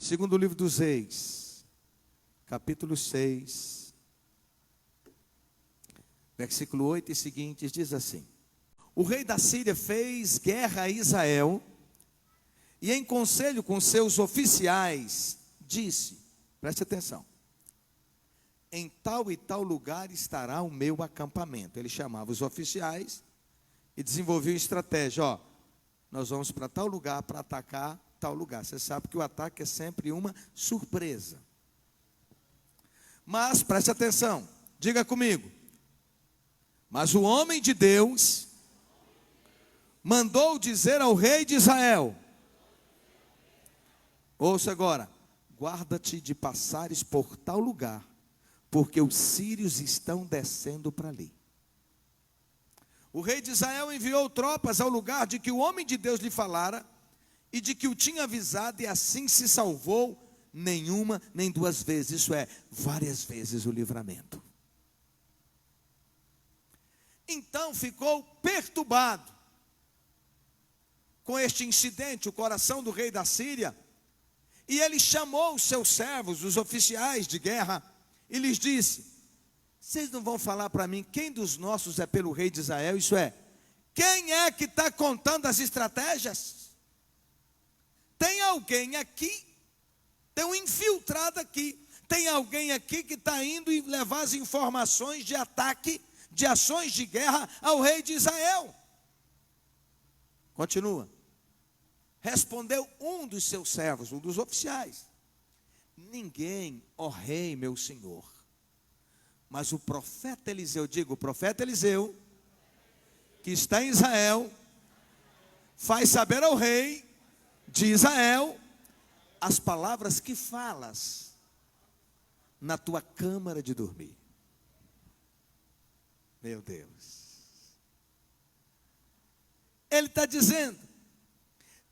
Segundo livro dos Reis, capítulo 6, versículo 8 e seguintes, diz assim: o rei da Síria fez guerra a Israel, e em conselho com seus oficiais, disse, preste atenção, em tal e tal lugar estará o meu acampamento. Ele chamava os oficiais e desenvolvia uma estratégia, nós vamos para tal lugar para atacar tal lugar. Você sabe que o ataque é sempre uma surpresa. Mas, preste atenção, diga comigo. Mas o homem de Deus mandou dizer ao rei de Israel, ouça agora, guarda-te de passares por tal lugar, porque os sírios estão descendo para ali. O rei de Israel enviou tropas ao lugar de que o homem de Deus lhe falara, e de que o tinha avisado, e assim se salvou nenhuma nem duas vezes, isso é, várias vezes o livramento. Então ficou perturbado com este incidente o coração do rei da Síria, e ele chamou os seus servos, os oficiais de guerra, e lhes disse: vocês não vão falar para mim quem dos nossos é pelo rei de Israel? Isso é, quem é que está contando as estratégias? Tem alguém aqui, tem um infiltrado aqui, tem alguém aqui que está indo e levar as informações de ataque, de ações de guerra ao rei de Israel. Continua. Respondeu um dos seus servos, um dos oficiais: ninguém, ó rei, meu senhor. Mas o profeta Eliseu, digo, o profeta Eliseu, que está em Israel, faz saber ao rei de Israel as palavras que falas na tua câmara de dormir. Meu Deus. Ele está dizendo,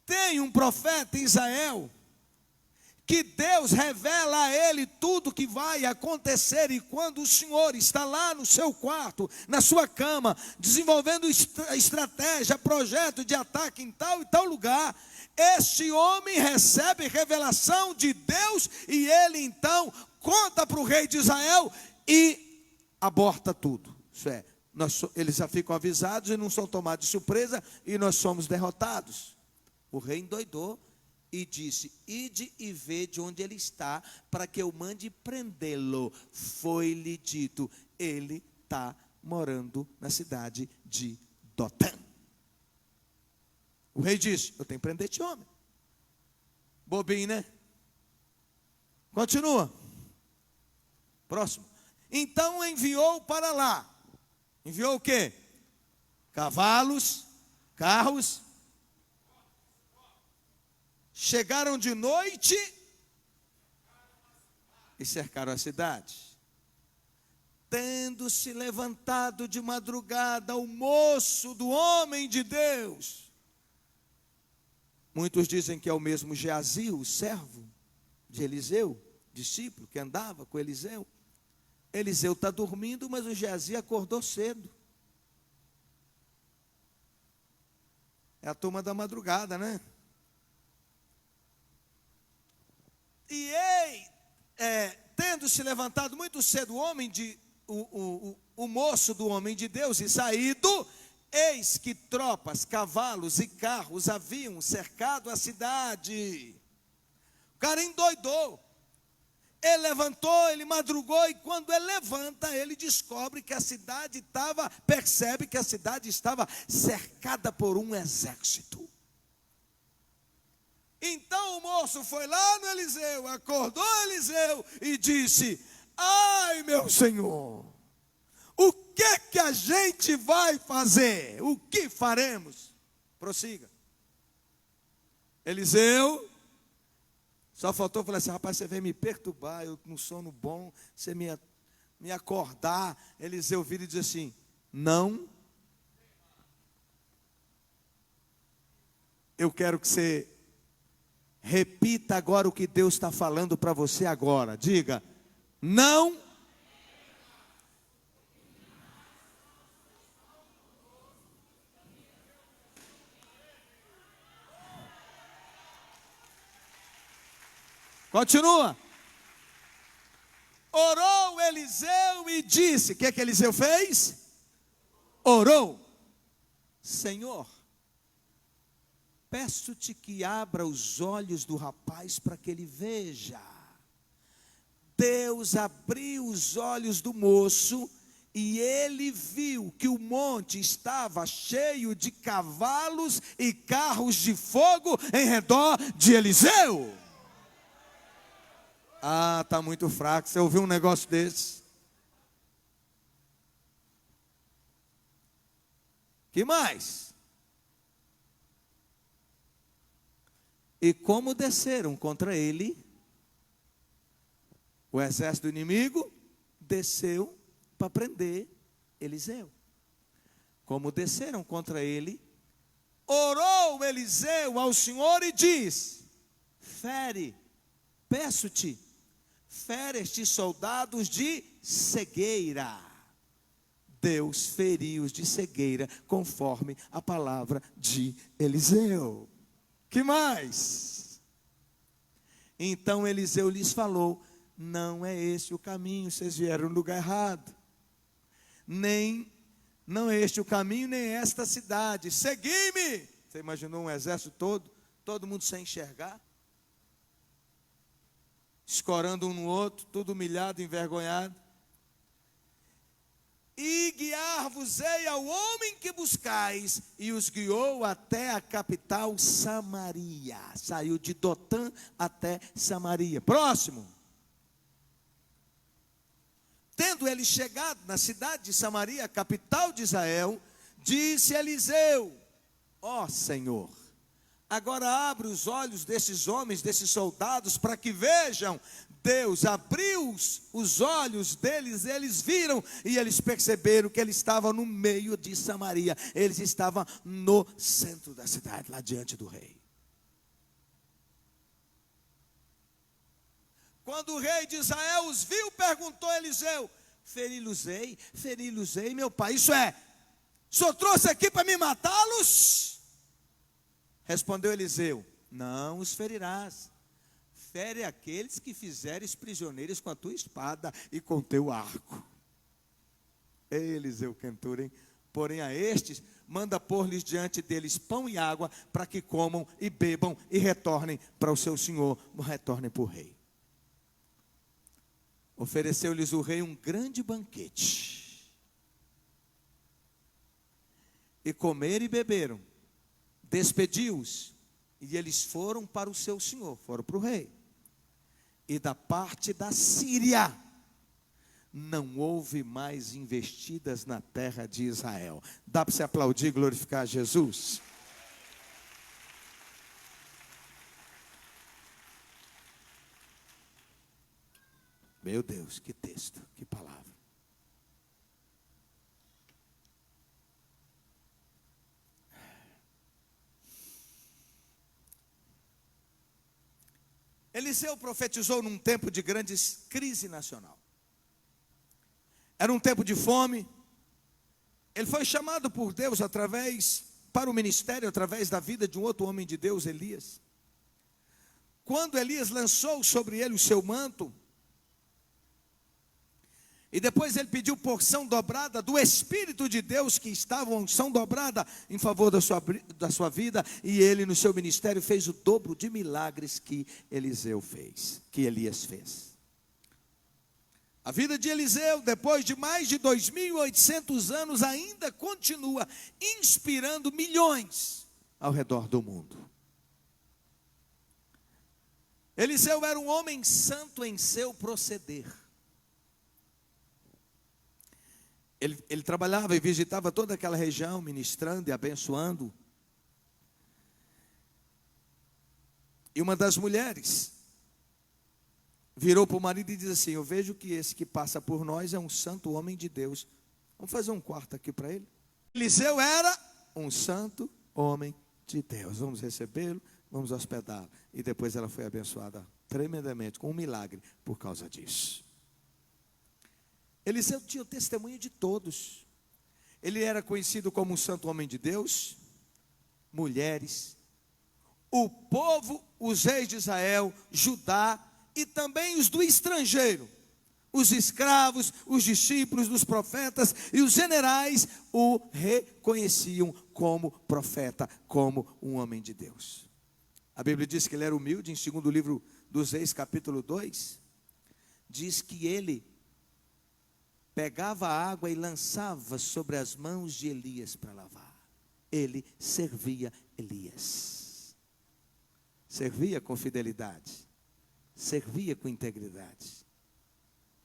tem um profeta em Israel, que Deus revela a ele tudo que vai acontecer, e quando o senhor está lá no seu quarto, na sua cama, desenvolvendo estratégia, projeto de ataque em tal e tal lugar, este homem recebe revelação de Deus, e ele então conta para o rei de Israel e aborta tudo. Isso é, eles já ficam avisados e não são tomados de surpresa, e nós somos derrotados. O rei endoidou e disse: ide e vede onde ele está, para que eu mande prendê-lo. Foi-lhe dito, ele está morando na cidade de Dotã. O rei disse: eu tenho que prender este homem. Bobinho, né? Continua. Próximo. Então enviou para lá. Enviou o quê? Cavalos, carros. Chegaram de noite e cercaram a cidade. Tendo se levantado de madrugada o moço do homem de Deus. Muitos dizem que é o mesmo Geazi, o servo de Eliseu, discípulo que andava com Eliseu. Eliseu está dormindo, mas o Geazi acordou cedo. É a turma da madrugada, né? E tendo se levantado muito cedo o moço do homem de Deus e saído, eis que tropas, cavalos e carros haviam cercado a cidade. O cara endoidou. Ele levantou, ele madrugou, e quando ele levanta, ele descobre que a cidade percebe que a cidade estava cercada por um exército. Então o moço foi lá no Eliseu, acordou Eliseu e disse: ai, meu senhor, o que a gente vai fazer? O que faremos? Prossiga. Eliseu só faltou falar assim: rapaz, você vem me perturbar, eu com sono bom, você me acordar. Eliseu vira e diz assim: não, eu quero que você repita agora o que Deus está falando para você agora. Diga: não. Continua. Orou Eliseu e disse, o que Eliseu fez? Orou. Senhor, peço-te que abra os olhos do rapaz para que ele veja. Deus abriu os olhos do moço e ele viu que o monte estava cheio de cavalos e carros de fogo em redor de Eliseu. Ah, está muito fraco. Você ouviu um negócio desse? Que mais? E como desceram contra ele, o exército do inimigo desceu para prender Eliseu. Como desceram contra ele, orou Eliseu ao Senhor e diz: fere, peço-te, fere estes soldados de cegueira. Deus feriu-os de cegueira, conforme a palavra de Eliseu. Que mais? Então Eliseu lhes falou: não é esse o caminho, vocês vieram no lugar errado. Não é este o caminho, nem esta cidade. Segui-me. Você imaginou um exército todo mundo sem enxergar? Escorando um no outro, tudo humilhado, envergonhado. E guiar-vos-ei ao homem que buscais. E os guiou até a capital Samaria. Saiu de Dotã até Samaria. Próximo. Tendo ele chegado na cidade de Samaria, capital de Israel, disse Eliseu: ó Senhor, agora abre os olhos desses homens, desses soldados, para que vejam. Deus abriu os olhos deles, eles viram e eles perceberam que ele estava no meio de Samaria. Eles estavam no centro da cidade, lá diante do rei. Quando o rei de Israel os viu, perguntou a Eliseu: feri-los-ei, meu pai. Isso é, o senhor trouxe aqui para me matá-los? Respondeu Eliseu: não os ferirás. Fere aqueles que fizeres prisioneiros com a tua espada e com teu arco. Ei, Eliseu, cantor, hein? Porém a estes, manda pôr-lhes diante deles pão e água, para que comam e bebam e retornem para o seu senhor, retornem para o rei. Ofereceu-lhes o rei um grande banquete. E comeram e beberam. Despediu-os. E eles foram para o seu senhor, foram para o rei. E da parte da Síria, não houve mais investidas na terra de Israel. Dá para você aplaudir e glorificar Jesus? Meu Deus, que texto, que palavra. Eliseu profetizou num tempo de grande crise nacional. Era um tempo de fome. Ele foi chamado por Deus para o ministério, através da vida de um outro homem de Deus, Elias. Quando Elias lançou sobre ele o seu manto, e depois ele pediu porção dobrada do Espírito de Deus, que estava uma unção dobrada em favor da sua vida, e ele no seu ministério fez o dobro de milagres que Elias fez. A vida de Eliseu, depois de mais de 2.800 anos, ainda continua inspirando milhões ao redor do mundo. Eliseu era um homem santo em seu proceder. Ele trabalhava e visitava toda aquela região, ministrando e abençoando. E uma das mulheres virou para o marido e disse assim: eu vejo que esse que passa por nós é um santo homem de Deus. Vamos fazer um quarto aqui para ele? Eliseu era um santo homem de Deus. Vamos recebê-lo, vamos hospedá-lo. E depois ela foi abençoada tremendamente, com um milagre por causa disso. Eliseu tinha o testemunho de todos. Ele era conhecido como um santo homem de Deus. Mulheres, o povo, os reis de Israel, Judá e também os do estrangeiro. Os escravos, os discípulos dos profetas e os generais o reconheciam como profeta, como um homem de Deus. A Bíblia diz que ele era humilde, em 2º livro dos Reis, capítulo 2, diz que ele pegava a água e lançava sobre as mãos de Elias para lavar. Ele servia Elias. Servia com fidelidade, servia com integridade.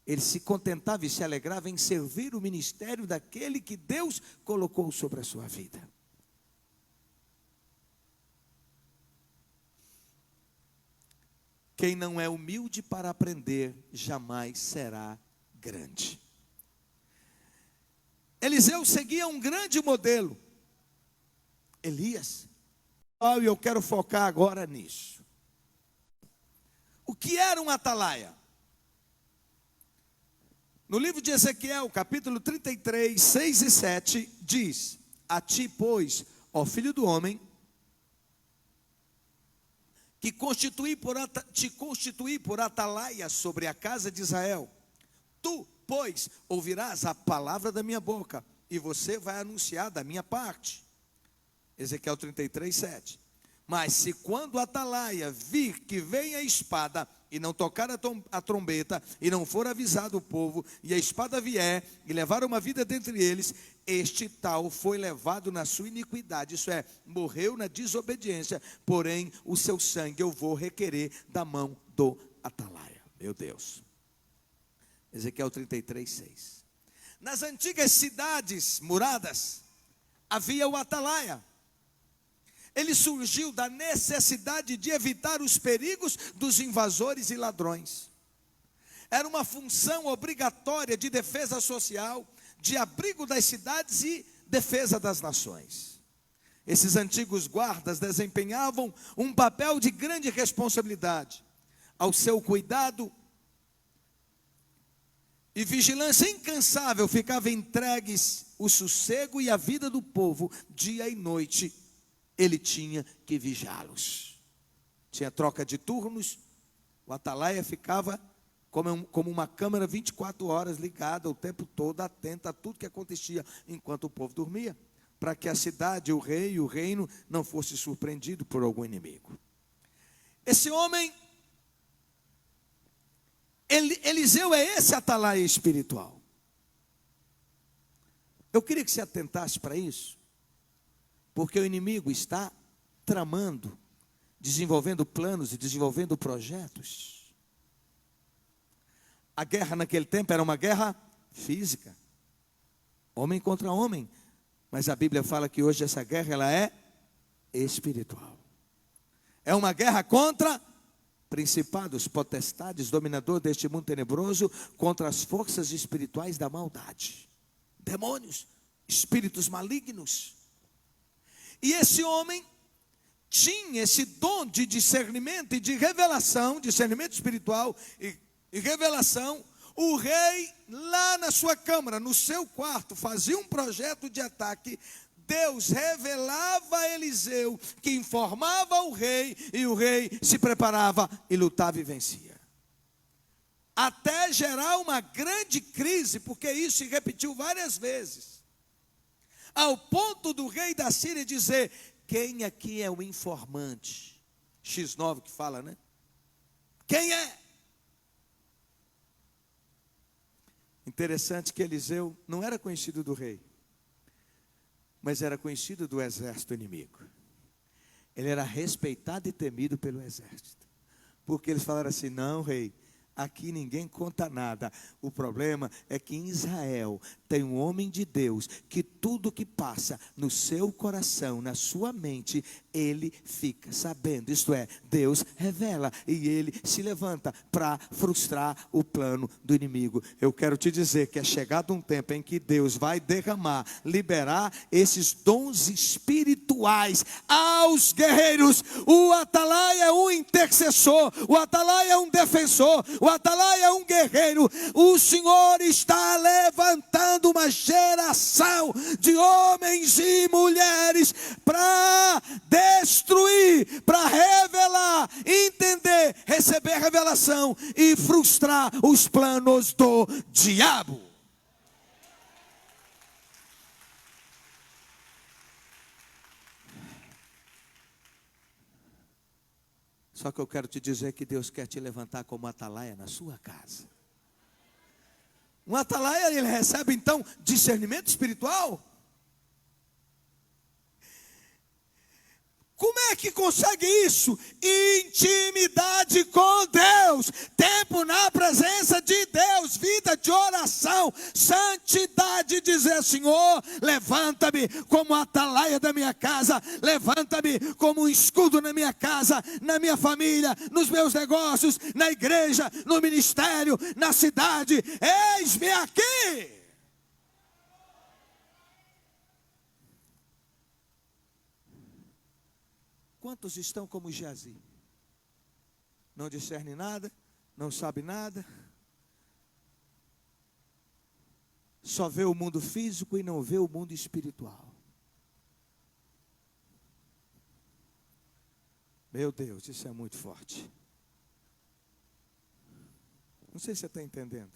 Ele se contentava e se alegrava em servir o ministério daquele que Deus colocou sobre a sua vida. Quem não é humilde para aprender, jamais será grande. Eliseu seguia um grande modelo, Elias. E eu quero focar agora nisso. O que era um atalaia? No livro de Ezequiel, capítulo 33, 6 e 7, diz: a ti, pois, ó filho do homem, que te constituí por atalaia sobre a casa de Israel. Tu, pois, ouvirás a palavra da minha boca, e você vai anunciar da minha parte. Ezequiel 33, 7. Mas se quando a atalaia vir que vem a espada, e não tocar a trombeta, e não for avisado o povo, e a espada vier, e levar uma vida dentre eles, este tal foi levado na sua iniquidade, isso é, morreu na desobediência, porém o seu sangue eu vou requerer da mão do atalaia. Meu Deus. Ezequiel 33, 6. Nas antigas cidades muradas, havia o atalaia. Ele surgiu da necessidade de evitar os perigos dos invasores e ladrões. Era uma função obrigatória de defesa social, de abrigo das cidades e defesa das nações. Esses antigos guardas desempenhavam um papel de grande responsabilidade. Ao seu cuidado e vigilância incansável ficavam entregues o sossego e a vida do povo, dia e noite. Ele tinha que vigiá-los. Tinha troca de turnos. O atalaia ficava como uma câmera 24 horas ligada o tempo todo, atenta a tudo que acontecia enquanto o povo dormia, para que a cidade, o rei e o reino não fosse surpreendido por algum inimigo. Esse homem, Eliseu, é esse atalaia espiritual. Eu queria que você atentasse para isso, porque o inimigo está tramando, desenvolvendo planos e desenvolvendo projetos. A guerra naquele tempo era uma guerra física, homem contra homem, mas a Bíblia fala que hoje essa guerra ela é espiritual. É uma guerra contra principados, potestades, dominador deste mundo tenebroso, contra as forças espirituais da maldade, demônios, espíritos malignos. E esse homem tinha esse dom de discernimento e de revelação, discernimento espiritual e revelação. O rei, lá na sua câmara, no seu quarto, fazia um projeto de ataque. Deus revelava a Eliseu, que informava o rei, e o rei se preparava e lutava e vencia. Até gerar uma grande crise, porque isso se repetiu várias vezes. Ao ponto do rei da Síria dizer: quem aqui é o informante? X9 que fala, né? Quem é? Interessante que Eliseu não era conhecido do rei, mas era conhecido do exército inimigo. Ele era respeitado e temido pelo exército, porque eles falaram assim: não, rei, aqui ninguém conta nada. O problema é que em Israel tem um homem de Deus que tudo que passa no seu coração, na sua mente, ele fica sabendo. Isto é, Deus revela e ele se levanta para frustrar o plano do inimigo. Eu quero te dizer que é chegado um tempo em que Deus vai derramar, liberar esses dons espirituais aos guerreiros. O atalaia é um intercessor, o atalaia é um defensor, o atalaia é um guerreiro. O Senhor está levantando uma geração de homens e mulheres para destruir, para revelar, entender, receber revelação e frustrar os planos do diabo. Só que eu quero te dizer que Deus quer te levantar como atalaia na sua casa. Um atalaia, ele recebe então discernimento espiritual. Como é que consegue isso? Intimidade com Deus, tempo na presença de Deus, vida de oração, santidade, dizer: Senhor, levanta-me como atalaia da minha casa, levanta-me como um escudo na minha casa, na minha família, nos meus negócios, na igreja, no ministério, na cidade. Eis-me aqui. Quantos estão como Geazi? Não discerne nada, não sabe nada, só vê o mundo físico e não vê o mundo espiritual. Meu Deus, isso é muito forte. Não sei se você está entendendo.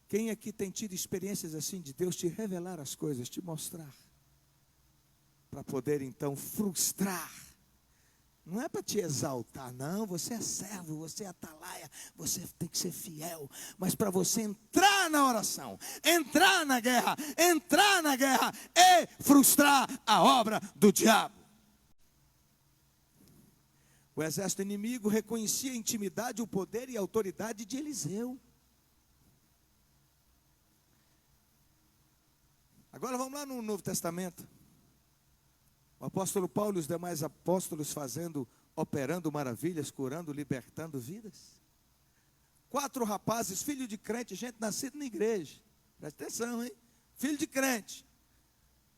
Quem aqui tem tido experiências assim de Deus te revelar as coisas, te mostrar, para poder então frustrar? Não é para te exaltar, não. Você é servo, você é atalaia, você tem que ser fiel. Mas para você entrar na oração, entrar na guerra e frustrar a obra do diabo. O exército inimigo reconhecia a intimidade, o poder e a autoridade de Eliseu. Agora vamos lá no Novo Testamento. O apóstolo Paulo e os demais apóstolos operando maravilhas, curando, libertando vidas. 4 rapazes, filho de crente, gente nascida na igreja. Presta atenção, hein? Filho de crente.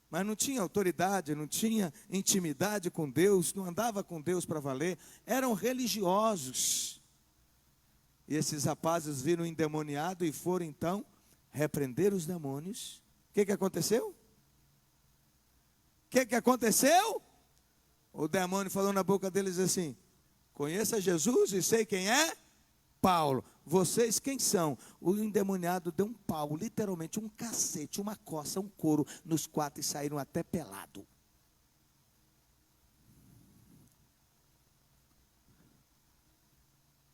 Mas não tinha autoridade, não tinha intimidade com Deus, não andava com Deus para valer. Eram religiosos. E esses rapazes viram endemoniado e foram então repreender os demônios. O que aconteceu? O que aconteceu? O demônio falou na boca deles assim: conheça Jesus e sei quem é Paulo. Vocês quem são? O endemoniado deu um pau, literalmente um cacete, uma coça, um couro nos 4 e saíram até pelado.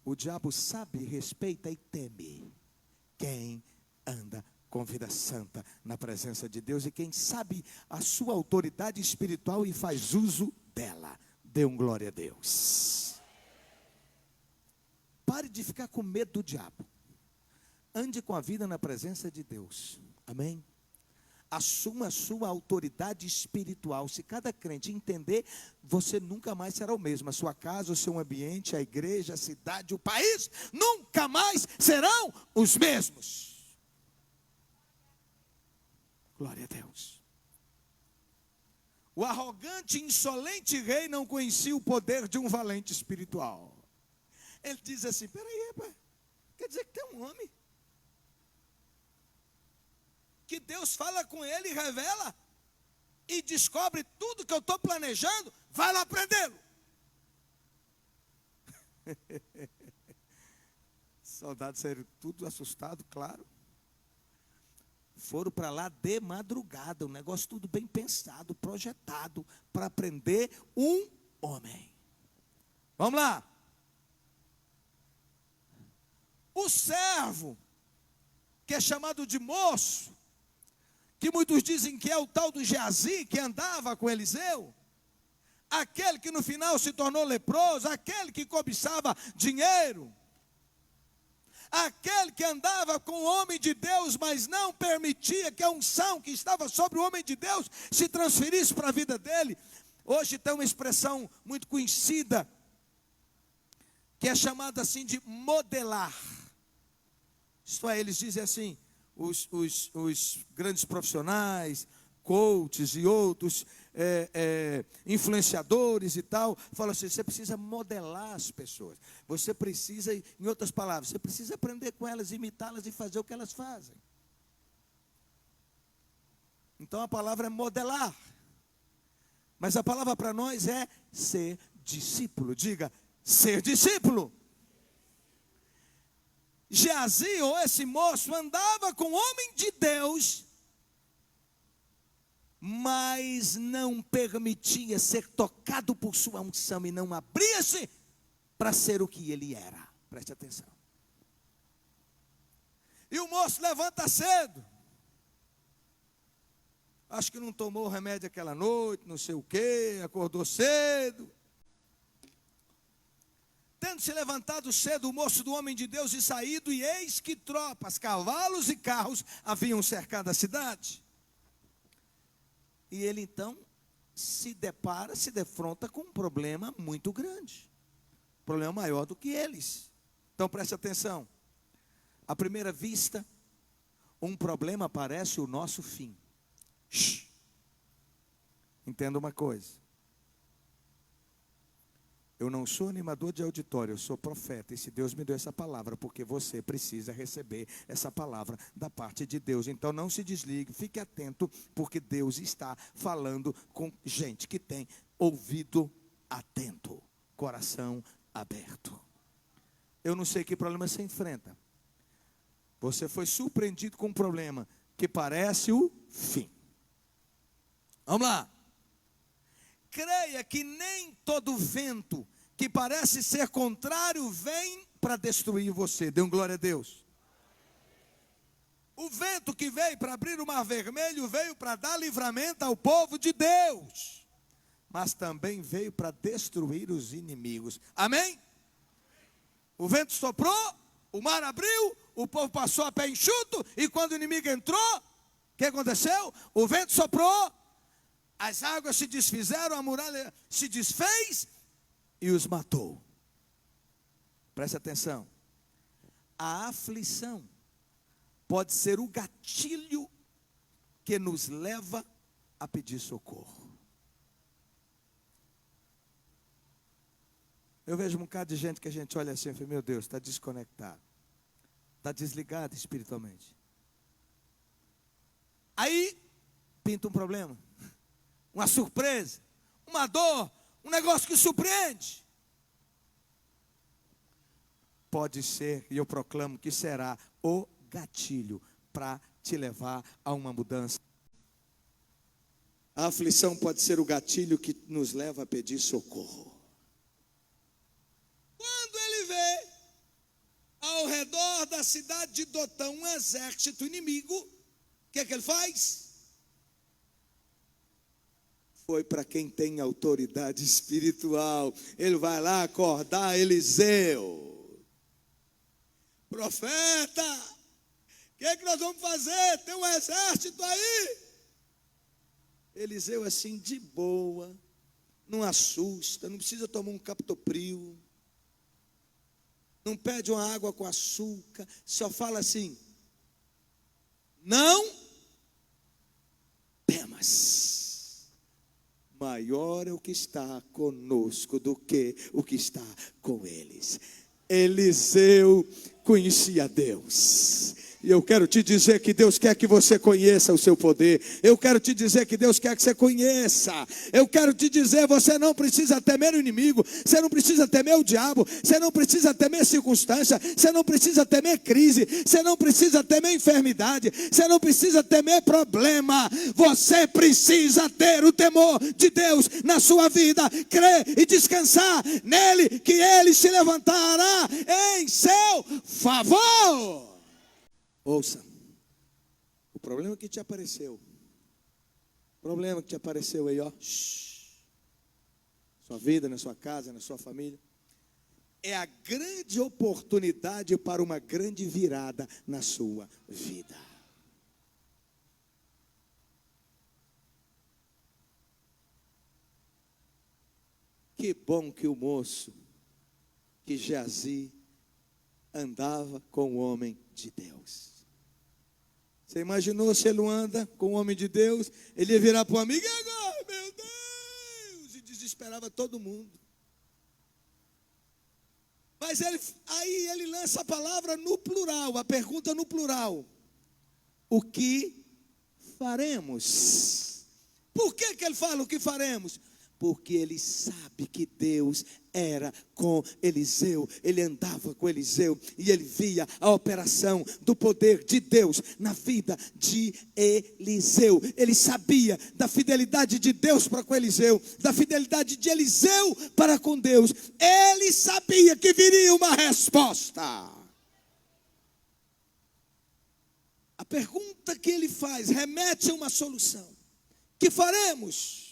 O diabo sabe, respeita e teme quem anda com vida santa na presença de Deus e quem sabe a sua autoridade espiritual e faz uso dela. Dê um glória a Deus. Pare de ficar com medo do diabo. Ande com a vida na presença de Deus. Amém? Assuma a sua autoridade espiritual. Se cada crente entender, você nunca mais será o mesmo. A sua casa, o seu ambiente, a igreja, a cidade, o país, nunca mais serão os mesmos. Glória a Deus. O arrogante e insolente rei não conhecia o poder de um valente espiritual. Ele diz assim: peraí, rapaz, quer dizer que tem um homem que Deus fala com ele e revela e descobre tudo que eu estou planejando, vai lá prendê-lo. Soldados saíram tudo assustado, claro. Foram para lá de madrugada, um negócio tudo bem pensado, projetado, para prender um homem. Vamos lá. O servo, que é chamado de moço, que muitos dizem que é o tal do Geazi, que andava com Eliseu, aquele que no final se tornou leproso, aquele que cobiçava dinheiro, aquele que andava com o homem de Deus, mas não permitia que a unção que estava sobre o homem de Deus se transferisse para a vida dele. Hoje tem uma expressão muito conhecida, que é chamada assim de modelar. Isto é, eles dizem assim, os grandes profissionais, coaches e outros, influenciadores e tal, falam assim, você precisa modelar as pessoas. Você precisa, em outras palavras, você precisa aprender com elas, imitá-las e fazer o que elas fazem. Então a palavra é modelar. Mas a palavra para nós é ser discípulo. Diga, ser discípulo. Geazi, ou esse moço, andava com o homem de Deus, mas não permitia ser tocado por sua unção e não abria-se para ser o que ele era. Preste atenção. E o moço levanta cedo. Acho que não tomou remédio aquela noite, não sei o quê, acordou cedo. Tendo se levantado cedo o moço do homem de Deus e saído, e eis que tropas, cavalos e carros haviam cercado a cidade. E ele então se defronta com um problema muito grande. Um problema maior do que eles. Então preste atenção. À primeira vista, um problema parece o nosso fim. Entenda uma coisa. Eu não sou animador de auditório, eu sou profeta. E se Deus me deu essa palavra, porque você precisa receber essa palavra da parte de Deus. Então não se desligue, fique atento, porque Deus está falando com gente que tem ouvido atento, coração aberto. Eu não sei que problema você enfrenta. Você foi surpreendido com um problema que parece o fim. Vamos lá. Creia que nem todo vento que parece ser contrário vem para destruir você. Dê um glória a Deus. O vento que veio para abrir o mar vermelho veio para dar livramento ao povo de Deus, mas também veio para destruir os inimigos. Amém? O vento soprou, o mar abriu, o povo passou a pé enxuto, e quando o inimigo entrou, o que aconteceu? O vento soprou, as águas se desfizeram, a muralha se desfez e os matou. Preste atenção. A aflição pode ser o gatilho que nos leva a pedir socorro. Eu vejo um bocado de gente que a gente olha assim e fala, meu Deus, está desconectado. Está desligado espiritualmente. Aí, pinta um problema. Uma surpresa, uma dor, um negócio que surpreende. Pode ser, e eu proclamo que será o gatilho para te levar a uma mudança. A aflição pode ser o gatilho que nos leva a pedir socorro. Quando ele vê ao redor da cidade de Dotã um exército inimigo, o que é que ele faz? Foi para quem tem autoridade espiritual. Ele vai lá acordar Eliseu. Profeta, o que é que nós vamos fazer? Tem um exército aí. Eliseu assim, de boa, não assusta, não precisa tomar um captopril, não pede uma água com açúcar, só fala assim, não temas. Maior é o que está conosco do que o que está com eles. Eliseu conhecia Deus. E eu quero te dizer que Deus quer que você conheça o seu poder. Eu quero te dizer que Deus quer que você conheça. Eu quero te dizer, você não precisa temer o inimigo. Você não precisa temer o diabo. Você não precisa temer circunstância. Você não precisa temer crise. Você não precisa temer enfermidade. Você não precisa temer problema. Você precisa ter o temor de Deus na sua vida. Crer e descansar nele, que ele se levantará em seu favor. Ouça, o problema que te apareceu, aí, ó, sua vida, na sua casa, na sua família, é a grande oportunidade para uma grande virada na sua vida. Que bom que o moço, que Geazi, andava com o homem de Deus. Você imaginou se ele anda com o homem de Deus, ele ia virar para o amigo, e agora, meu Deus? esperava todo mundo. Mas aí ele lança a palavra no plural, a pergunta no plural. O que faremos? Por que ele fala o que faremos? Porque ele sabe que Deus era com Eliseu, ele andava com Eliseu e ele via a operação do poder de Deus na vida de Eliseu. Ele sabia da fidelidade de Deus para com Eliseu, da fidelidade de Eliseu para com Deus. Ele sabia que viria uma resposta. A pergunta que ele faz remete a uma solução. Que faremos?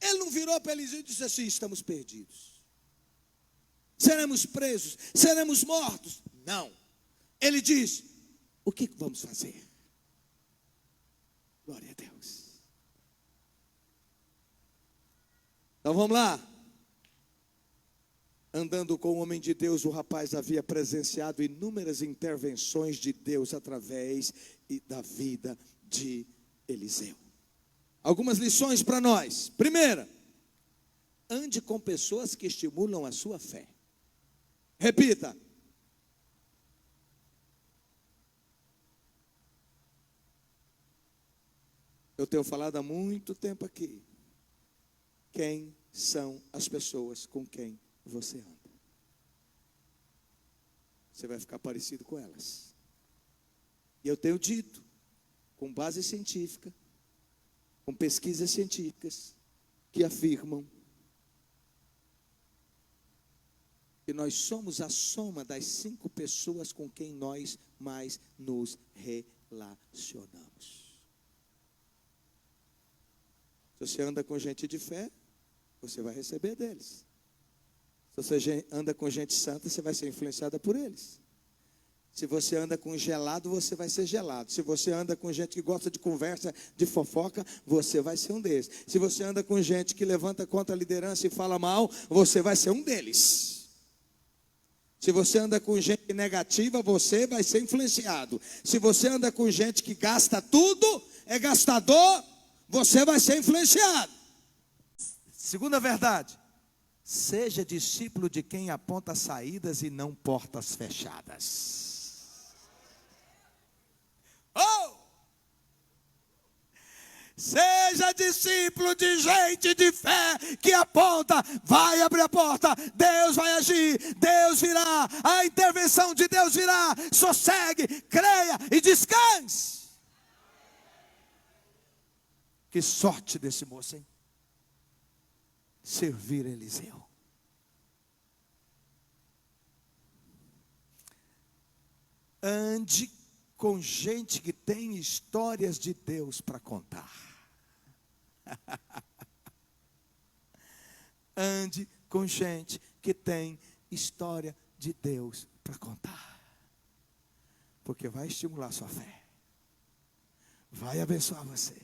Ele não virou para Eliseu e disse assim: estamos perdidos, seremos presos, seremos mortos. Não. Ele diz: o que vamos fazer? Glória a Deus. Então vamos lá. Andando com o homem de Deus, o rapaz havia presenciado inúmeras intervenções de Deus através da vida de Eliseu. Algumas lições para nós. Primeira, ande com pessoas que estimulam a sua fé. Repita. Eu tenho falado há muito tempo aqui. Quem são as pessoas com quem você anda? Você vai ficar parecido com elas. E eu tenho dito, com base científica, com pesquisas científicas, que afirmam que nós somos a soma das 5 pessoas com quem nós mais nos relacionamos. Se você anda com gente de fé, você vai receber deles. Se você anda com gente santa, você vai ser influenciada por eles. Se você anda com gelado, você vai ser gelado. Se você anda com gente que gosta de conversa, de fofoca, você vai ser um deles. Se você anda com gente que levanta contra a liderança e fala mal, você vai ser um deles. Se você anda com gente negativa, você vai ser influenciado. Se você anda com gente que gasta tudo, é gastador, você vai ser influenciado. Segunda verdade: seja discípulo de quem aponta saídas e não portas fechadas. Oh! Seja discípulo de gente de fé que aponta, vai abrir a porta, Deus vai agir, Deus virá, a intervenção de Deus virá. Sossegue, creia e descanse. Que sorte desse moço, hein? Servir Eliseu. Ande com gente que tem histórias de Deus para contar. Ande com gente que tem história de Deus para contar. Porque vai estimular sua fé. Vai abençoar você.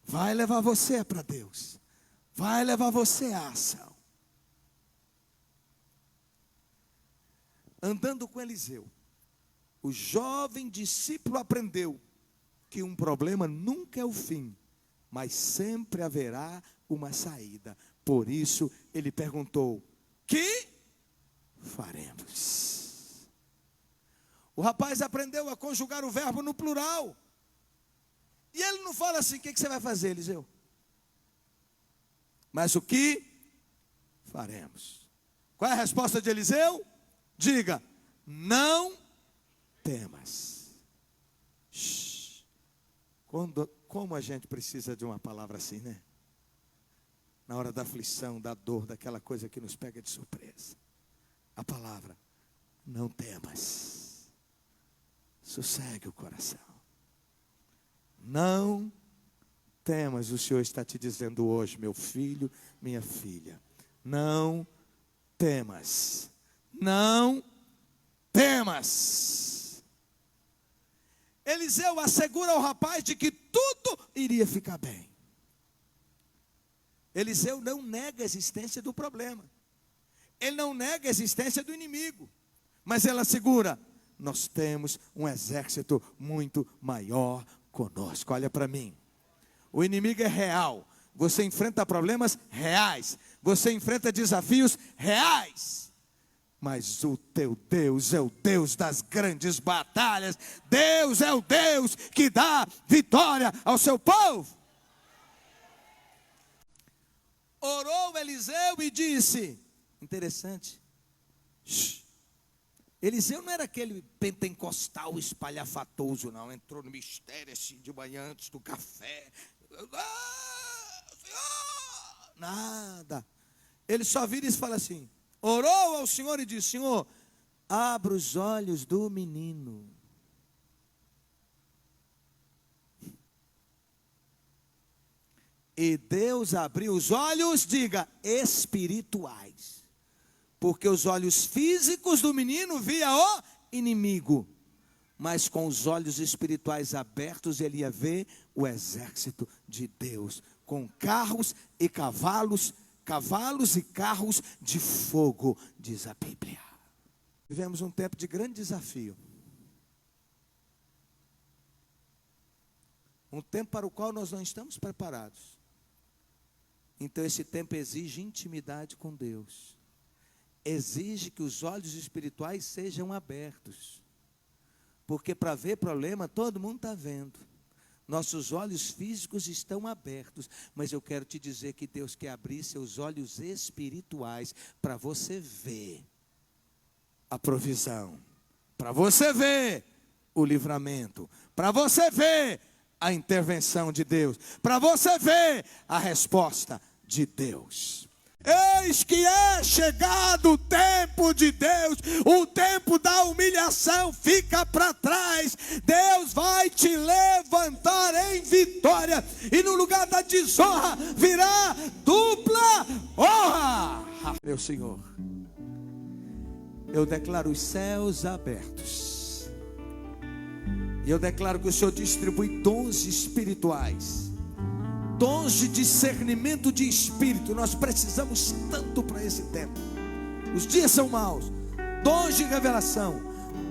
Vai levar você para Deus. Vai levar você à ação. Andando com Eliseu, o jovem discípulo aprendeu que um problema nunca é o fim, mas sempre haverá uma saída. Por isso ele perguntou: que faremos? O rapaz aprendeu a conjugar o verbo no plural. E ele não fala assim: o que você vai fazer, Eliseu? Mas o que faremos? Qual é a resposta de Eliseu? Diga: não temas. Como a gente precisa de uma palavra assim, né? Na hora da aflição, da dor, daquela coisa que nos pega de surpresa. A palavra: não temas. Sossegue o coração. Não temas. O Senhor está te dizendo hoje, meu filho, minha filha. Não temas. Não temas. Eliseu assegura ao rapaz de que tudo iria ficar bem. Eliseu não nega a existência do problema. Ele não nega a existência do inimigo. Mas ele assegura: nós temos um exército muito maior conosco. Olha para mim. O inimigo é real, Você enfrenta problemas reais. Você enfrenta desafios reais. Mas o teu Deus é o Deus das grandes batalhas. Deus é o Deus que dá vitória ao seu povo. Orou Eliseu e disse, interessante, Eliseu não era aquele pentecostal espalhafatoso, não. Entrou no mistério assim de manhã antes do café. Nada. Ele só vira e fala assim, orou ao Senhor e disse, Senhor, abra os olhos do menino. E Deus abriu os olhos, diga, espirituais. Porque os olhos físicos do menino via o inimigo. Mas com os olhos espirituais abertos, ele ia ver o exército de Deus. Com carros e cavalos e carros de fogo, diz a Bíblia. Vivemos um tempo de grande desafio. Um tempo para o qual nós não estamos preparados. Então esse tempo exige intimidade com Deus. Exige que os olhos espirituais sejam abertos. Porque para ver problema, todo mundo está vendo. Nossos olhos físicos estão abertos. Mas eu quero te dizer que Deus quer abrir seus olhos espirituais para você ver a provisão. Para você ver o livramento. Para você ver a intervenção de Deus. Para você ver a resposta de Deus. Eis que é chegado o tempo de Deus, o tempo da humilhação fica para trás. Deus vai te levantar em vitória, e no lugar da desonra virá dupla honra. Meu Senhor, eu declaro os céus abertos, e eu declaro que o Senhor distribui dons espirituais, dons de discernimento de espírito. Nós precisamos tanto para esse tempo. Os dias são maus. Dons de revelação,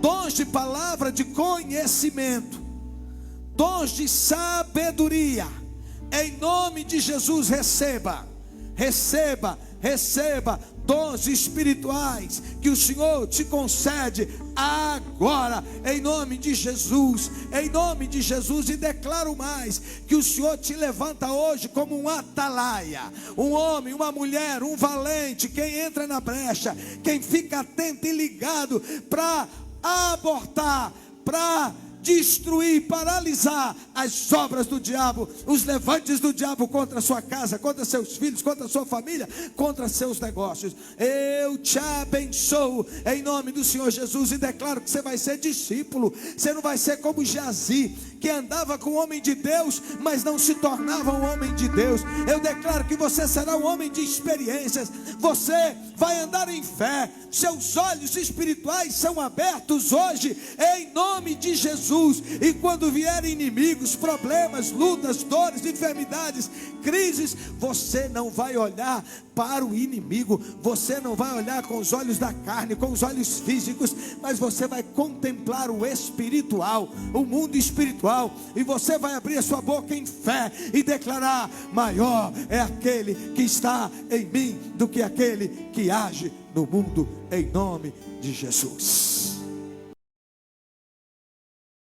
dons de palavra de conhecimento, dons de sabedoria. Em nome de Jesus, receba dons espirituais que o Senhor te concede agora, em nome de Jesus, e declaro mais, que o Senhor te levanta hoje como um atalaia, um homem, uma mulher, um valente, quem entra na brecha, quem fica atento e ligado para abortar, para destruir, paralisar as obras do diabo, os levantes do diabo contra a sua casa, contra seus filhos, contra a sua família, contra seus negócios. Eu te abençoo em nome do Senhor Jesus, e declaro que você vai ser discípulo. Você não vai ser como Geazi, que andava com o homem de Deus, mas não se tornava um homem de Deus. Eu declaro que você será um homem de experiências. Você vai andar em fé. Seus olhos espirituais são abertos hoje, em nome de Jesus. E quando vierem inimigos, problemas, lutas, dores, enfermidades, crises, você não vai olhar para o inimigo, você não vai olhar com os olhos da carne, com os olhos físicos, mas você vai contemplar o espiritual, o mundo espiritual, e você vai abrir a sua boca em fé e declarar: maior é aquele que está em mim do que aquele que age no mundo, em nome de Jesus.